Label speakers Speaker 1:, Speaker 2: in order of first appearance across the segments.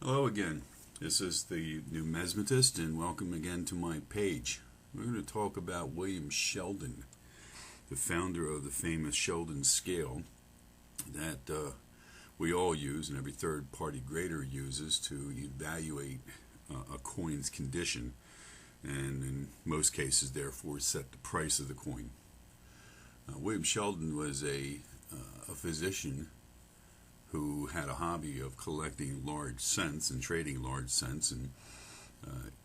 Speaker 1: Hello again. This is the numismatist, and welcome again to my page. We're going to talk about William Sheldon, the founder of the famous Sheldon Scale that we all use and every third-party grader uses to evaluate a coin's condition, and in most cases, therefore, set the price of the coin. William Sheldon was a physician who had a hobby of collecting large cents and trading large cents, and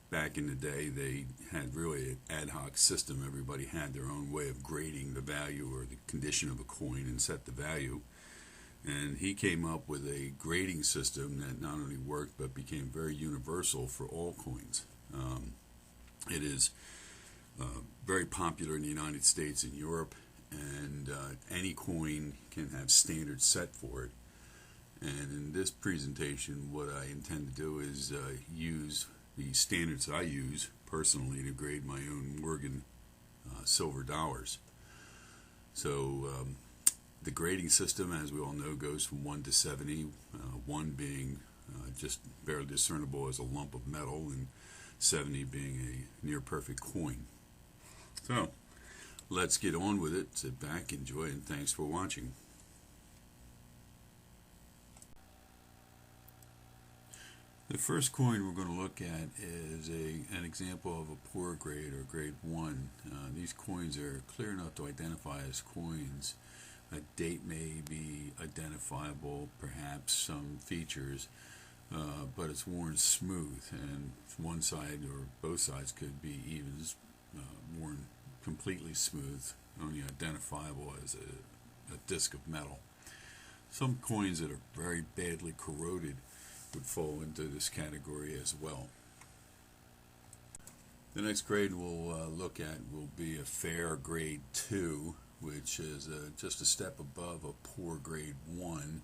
Speaker 1: back in the day they had really an ad hoc system. Everybody had their own way of grading the value or the condition of a coin and set the value, and he came up with a grading system that not only worked but became very universal for all coins. It is very popular in the United States and Europe, and any coin can have standards set for it. And in this presentation, what I intend to do is use the standards I use personally to grade my own Morgan silver dollars. So the grading system, as we all know, goes from 1 to 70, 1 being just barely discernible as a lump of metal, and 70 being a near perfect coin. So let's get on with it. Sit back, enjoy, and thanks for watching. The first coin we're going to look at is an example of a poor grade, or grade 1. These coins are clear enough to identify as coins. A date may be identifiable, perhaps some features, but it's worn smooth, and one side or both sides could be even worn completely smooth, only identifiable as a disc of metal. Some coins that are very badly corroded would fall into this category as well. The next grade we'll look at will be a fair grade 2, which is just a step above a poor grade 1.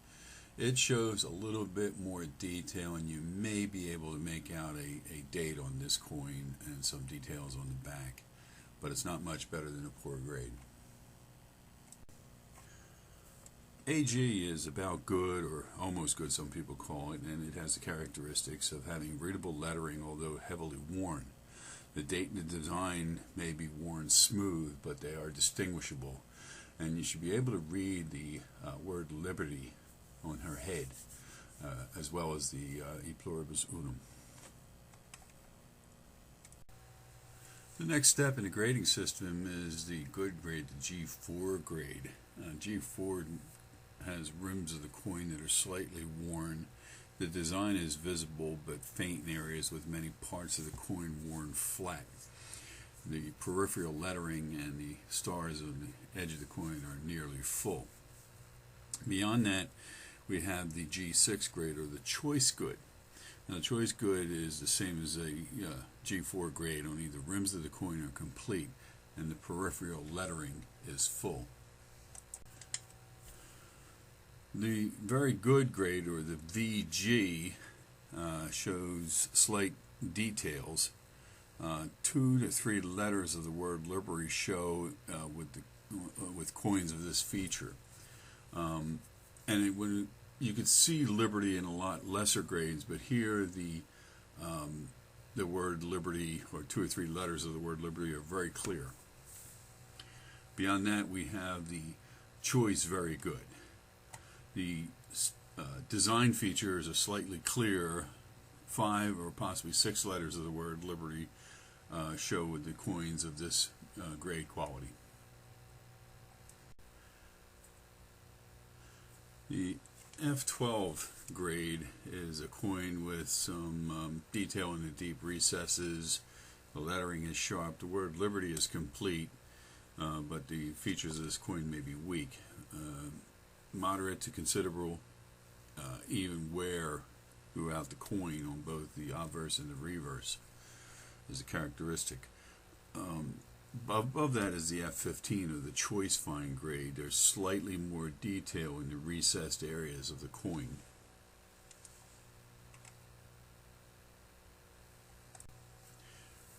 Speaker 1: It shows a little bit more detail, and you may be able to make out a date on this coin and some details on the back, but it's not much better than a poor grade. AG is about good, or almost good some people call it, and it has the characteristics of having readable lettering, although heavily worn. The date and the design may be worn smooth, but they are distinguishable, and you should be able to read the word liberty on her head, as well as the e pluribus unum. The next step in the grading system is the good grade, the G4 grade. G4 has rims of the coin that are slightly worn. The design is visible but faint in areas, with many parts of the coin worn flat. The peripheral lettering and the stars on the edge of the coin are nearly full. Beyond that, we have the G6 grade, or the choice good. Now, the choice good is the same as a G4 grade, only the rims of the coin are complete and the peripheral lettering is full. The very good grade, or the VG, shows slight details. 2 to 3 letters of the word liberty show with coins of this feature, and you could see liberty in a lot lesser grades, but here the word liberty, or 2 or 3 letters of the word liberty, are very clear. Beyond that, we have the choice very good. The design features are slightly clear. 5 or possibly 6 letters of the word liberty show with the coins of this grade quality. The F12 grade is a coin with some detail in the deep recesses. The lettering is sharp. The word liberty is complete, but the features of this coin may be weak. Moderate to considerable even wear throughout the coin on both the obverse and the reverse is a characteristic. Above that is the F15, or the choice fine grade. There's slightly more detail in the recessed areas of the coin.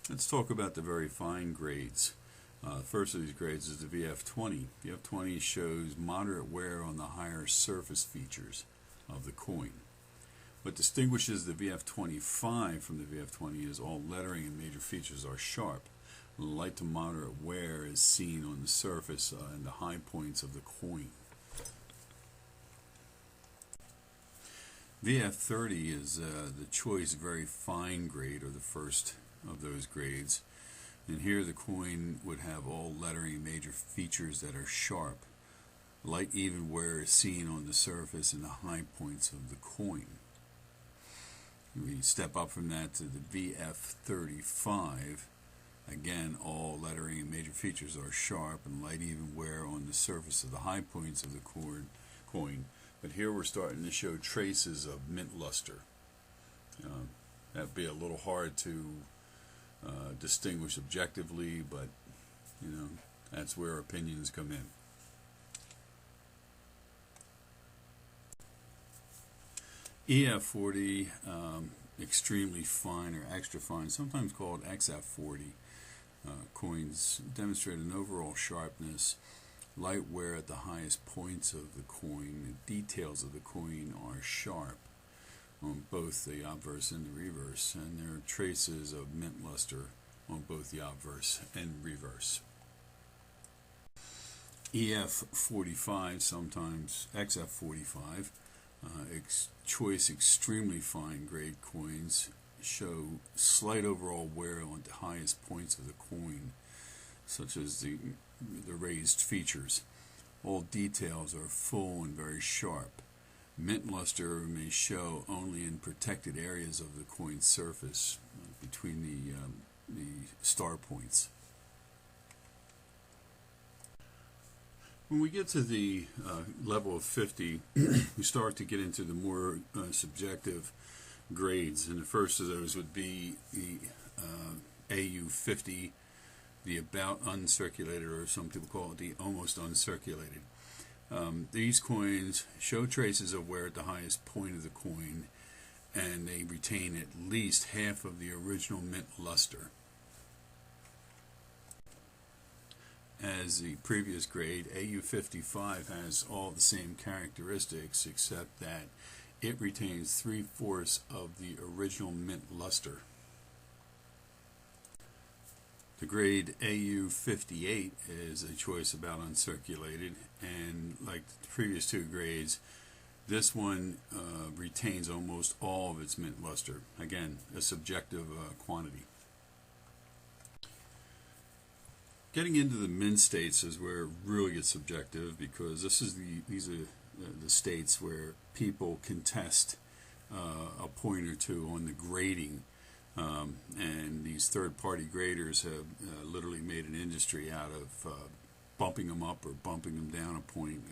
Speaker 1: Let's talk about the very fine grades. First of these grades is the VF20. VF20 shows moderate wear on the higher surface features of the coin. What distinguishes the VF25 from the VF20 is all lettering and major features are sharp. Light to moderate wear is seen on the surface and the high points of the coin. VF30 is the choice very fine grade, or the first of those grades. And here the coin would have all lettering and major features that are sharp. Light even wear is seen on the surface and the high points of the coin. We step up from that to the VF35. Again, all lettering and major features are sharp, and light even wear on the surface of the high points of the coin. But here we're starting to show traces of mint luster. That'd be a little hard to distinguish objectively, but that's where opinions come in. EF40, extremely fine or extra fine, sometimes called XF40. Coins demonstrate an overall sharpness, light wear at the highest points of the coin. The details of the coin are sharp on both the obverse and the reverse, and there are traces of mint luster on both the obverse and reverse. EF45, sometimes XF45, choice extremely fine grade coins show slight overall wear on the highest points of the coin, such as the raised features. All details are full and very sharp. Mint luster may show only in protected areas of the coin's surface, between the star points. When we get to the level of 50, we start to get into the more subjective grades, and the first of those would be the AU50, the about uncirculated, or some people call it the almost uncirculated. These coins show traces of wear at the highest point of the coin, and they retain at least half of the original mint luster. As the previous grade, AU55 has all the same characteristics, except that it retains 3/4 of the original mint luster. The grade AU58 is a choice about uncirculated, and like the previous two grades, this one retains almost all of its mint luster. Again, a subjective quantity. Getting into the mint states is where it really gets subjective, because these are the states where people contest a point or two on the grading, and these third-party graders have literally made an industry out of bumping them up or bumping them down a point,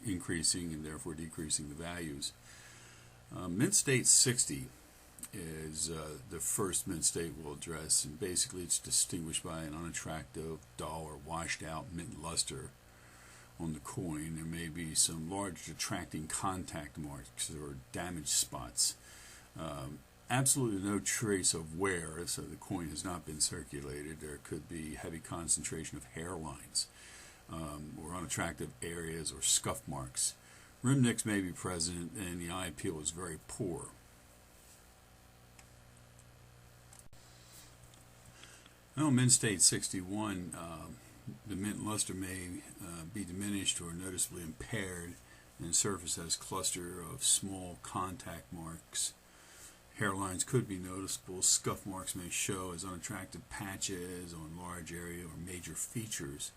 Speaker 1: increasing and therefore decreasing the values. Mint state 60 is the first mint state we'll address, and basically it's distinguished by an unattractive, dull, or washed out mint luster on the coin. There may be some large detracting contact marks or damage spots. Absolutely no trace of wear, so the coin has not been circulated. There could be heavy concentration of hairlines, or unattractive areas or scuff marks. Rim nicks may be present, and the eye appeal is very poor. Now, mint state 61, the mint luster may be diminished or noticeably impaired, and the surface has a cluster of small contact marks. Hairlines could be noticeable. Scuff marks may show as unattractive patches on large area or major features.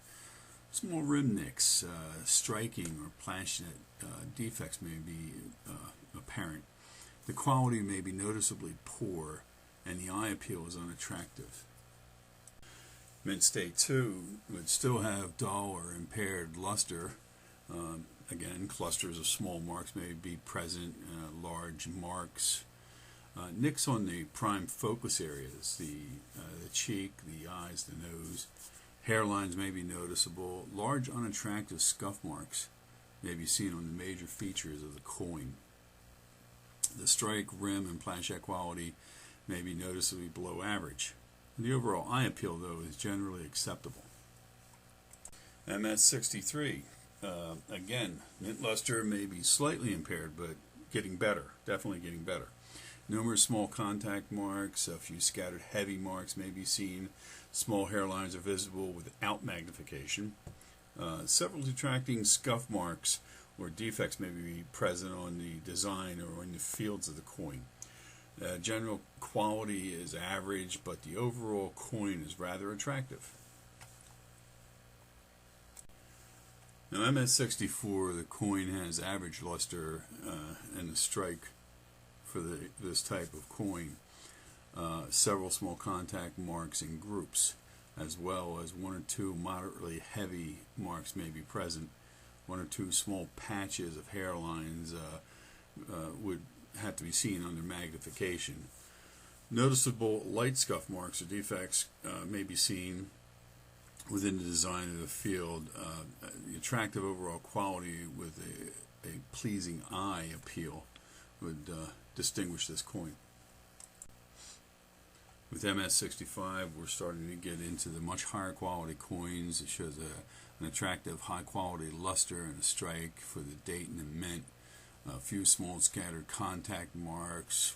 Speaker 1: Small rim nicks, striking or planchette defects may be apparent. The quality may be noticeably poor, and the eye appeal is unattractive. Mint state 2 would still have dull or impaired luster. Again, clusters of small marks may be present, large marks. Nicks on the prime focus areas, the cheek, the eyes, the nose. Hairlines may be noticeable. Large unattractive scuff marks may be seen on the major features of the coin. The strike, rim, and planchette quality may be noticeably below average. The overall eye appeal, though, is generally acceptable. MS 63. Again, mint luster may be slightly impaired, but getting better, definitely getting better. Numerous small contact marks, a few scattered heavy marks may be seen. Small hairlines are visible without magnification. Several detracting scuff marks or defects may be present on the design or in the fields of the coin. General quality is average, but the overall coin is rather attractive. Now, MS64, the coin has average luster and the strike for this type of coin. Several small contact marks in groups, as well as one or two moderately heavy marks may be present. One or two small patches of hairlines would have to be seen under magnification. Noticeable light scuff marks or defects may be seen within the design of the field. The attractive overall quality with a pleasing eye appeal would distinguish this coin. With MS65, we're starting to get into the much higher quality coins. It shows an attractive high quality luster and a strike for the date and the mint. A few small scattered contact marks,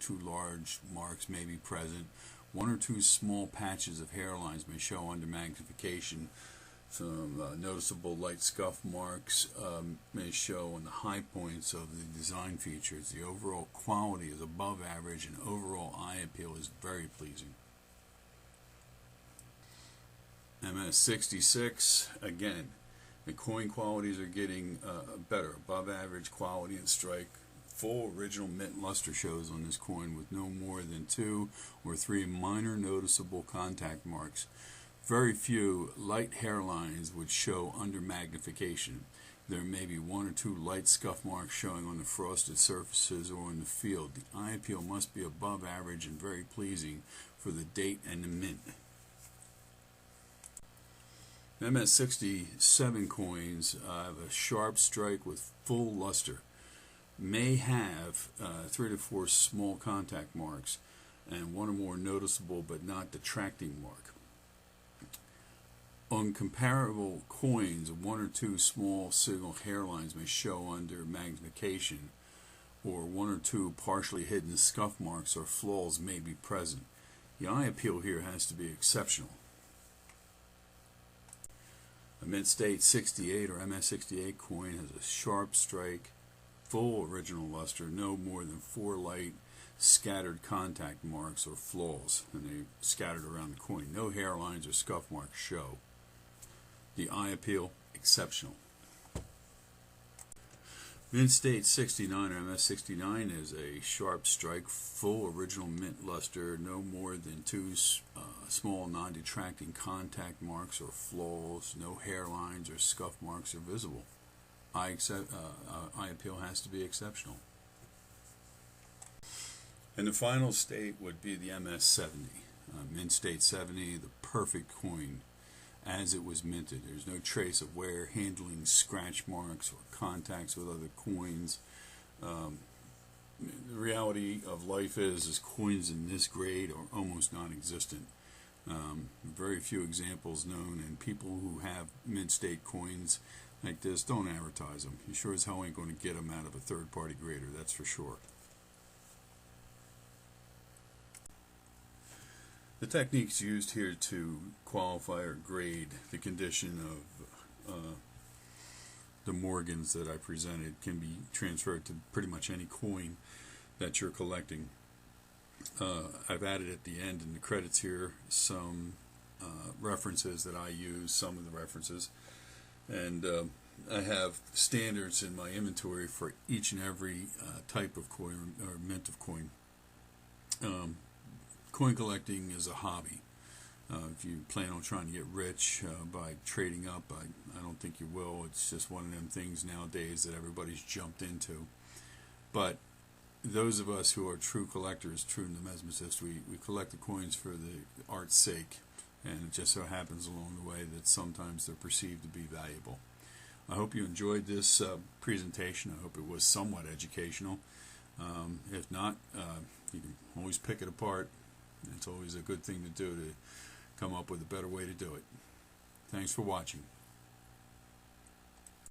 Speaker 1: two large marks may be present. One or two small patches of hairlines may show under magnification. Some noticeable light scuff marks may show on the high points of the design features. The overall quality is above average and overall eye appeal is very pleasing. MS66, again, the coin qualities are getting better, above average quality and strike. Full original mint luster shows on this coin with no more than 2 or 3 minor noticeable contact marks. Very few light hairlines would show under magnification. There may be 1 or 2 light scuff marks showing on the frosted surfaces or in the field. The eye appeal must be above average and very pleasing for the date and the mint. MS67 coins have a sharp strike with full luster. May have 3 to 4 small contact marks and 1 or more noticeable but not detracting mark. On comparable coins, 1 or 2 small signal hairlines may show under magnification, or 1 or 2 partially hidden scuff marks or flaws may be present. The eye appeal here has to be exceptional. A mint state 68 or MS68 coin has a sharp strike, full original luster, no more than 4 light scattered contact marks or flaws, and they scattered around the coin. No hairlines or scuff marks show. The eye appeal, exceptional. Mint state 69 or MS69 is a sharp strike, full original mint luster, no more than 2 small non-detracting contact marks or flaws. No hairlines or scuff marks are visible. Eye appeal has to be exceptional. And the final state would be the MS70. Mint state 70, the perfect coin as it was minted. There's no trace of wear, handling, scratch marks, or contacts with other coins. The reality of life is coins in this grade are almost non-existent. Very few examples known, and people who have mint state coins like this, don't advertise them. You sure as hell ain't going to get them out of a third-party grader, that's for sure. The techniques used here to qualify or grade the condition of the Morgans that I presented can be transferred to pretty much any coin that you're collecting. I've added at the end in the credits here some references that I use, some of the references, and I have standards in my inventory for each and every type of coin or mint of coin. Coin collecting is a hobby. If you plan on trying to get rich by trading up, I don't think you will. It's just one of them things nowadays that everybody's jumped into. But those of us who are true collectors, true numismatists, we collect the coins for the art's sake, and it just so happens along the way that sometimes they're perceived to be valuable. I hope you enjoyed this presentation. I hope it was somewhat educational. If not, you can always pick it apart. It's always a good thing to do to come up with a better way to do it. Thanks for watching.